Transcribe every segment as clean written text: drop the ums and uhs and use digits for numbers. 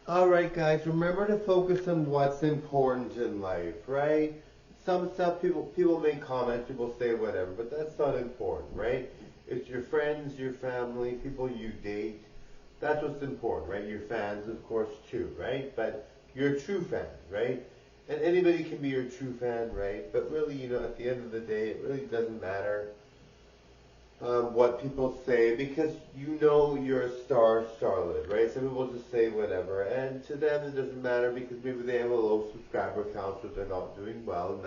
Alright guys, remember to focus on what's important in life, right? Some stuff people make comments, people say whatever, but that's not important, right? It's your friends, your family, people you date. That's what's important, right? Your fans, of course, too, right? But your true fans, right? And anybody can be your true fan, right? But really, at the end of the day, it really doesn't matter what people say because you're a starlet, right? Some people just say whatever, and to them it doesn't matter because maybe they have a low subscriber count, so they're not doing well, and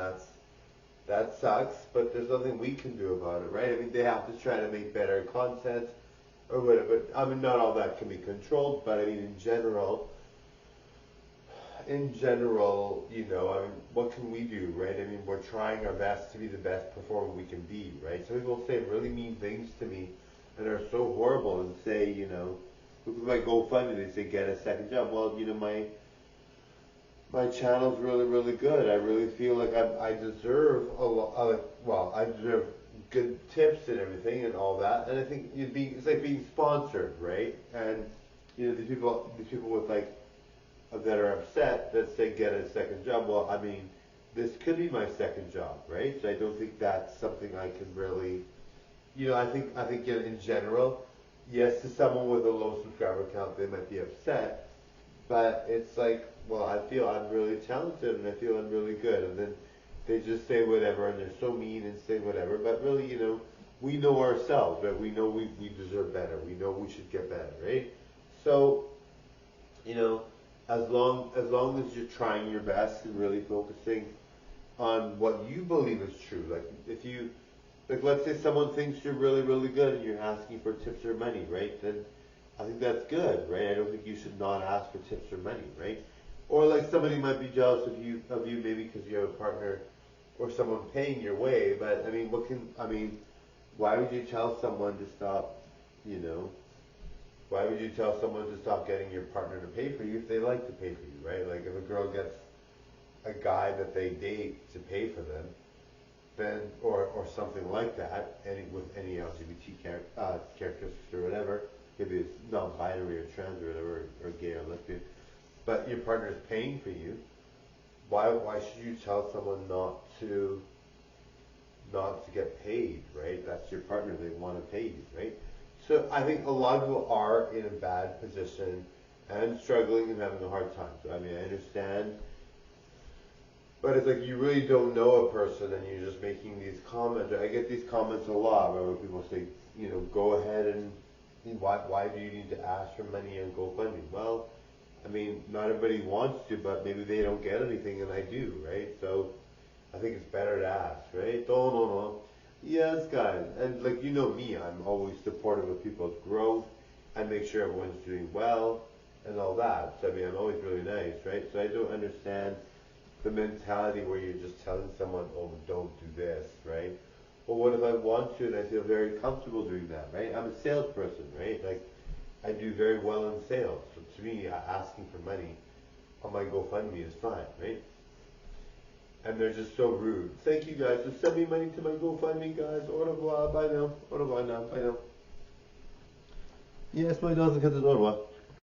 that sucks. But there's nothing we can do about it, right? I mean, they have to try to make better content or whatever. But I mean, not all that can be controlled, but I mean, I mean, what can we do, right? I mean, we're trying our best to be the best performer we can be, right? Some people say really mean things to me and are so horrible and say, with my GoFundMe, they say get a second job. Well, my channel's really, really good. I really feel like I deserve a lot, well, I deserve good tips and everything and all that. And I think it's like being sponsored, right? And, these people with like that are upset that say get a second job. Well, I mean, this could be my second job, right? So I don't think that's something I can really, I think in general, yes, to someone with a low subscriber count, they might be upset, but it's like, well, I feel I'm really talented and I feel I'm really good, and then they just say whatever and they're so mean and say whatever, but really, we know ourselves, right? We know we deserve better. We know we should get better, right? So you know, as long as you're trying your best and really focusing on what you believe is true. Like if you like let's say someone thinks you're really, really good and you're asking for tips or money, right? Then I think that's good, right? I don't think you should not ask for tips or money, right? Or like somebody might be jealous of you maybe because you have a partner or someone paying your way, but I mean, why would you tell someone to stop, you know, why would you tell someone to stop getting your partner to pay for you if they like to pay for you, right? Like if a girl gets a guy that they date to pay for them, then or something like that, with any LGBT characteristics or whatever, maybe it's non-binary or trans or whatever, or gay or lesbian, but your partner is paying for you. Why should you tell someone not to get paid, right? That's your partner. They want to pay you, right? So I think a lot of people are in a bad position and struggling and having a hard time. So I mean, I understand, but it's like you really don't know a person and you're just making these comments. I get these comments a lot where people say, go ahead and why do you need to ask for money on GoFundMe? Well, I mean, not everybody wants to, but maybe they don't get anything and I do, right? So I think it's better to ask, right? Oh, no, no. Yes, guys. And like, me, I'm always supportive of people's growth. I make sure everyone's doing well and all that. So, I mean, I'm always really nice, right? So I don't understand the mentality where you're just telling someone, oh, don't do this, right? Well, what if I want to and I feel very comfortable doing that, right? I'm a salesperson, right? Like, I do very well in sales. So to me, asking for money on my GoFundMe is fine, right? And they're just so rude. Thank you guys. So send me money to my GoFundMe, guys. Au revoir. Bye now. Au revoir now. Bye now. Yes, my doesn't cut the door. What?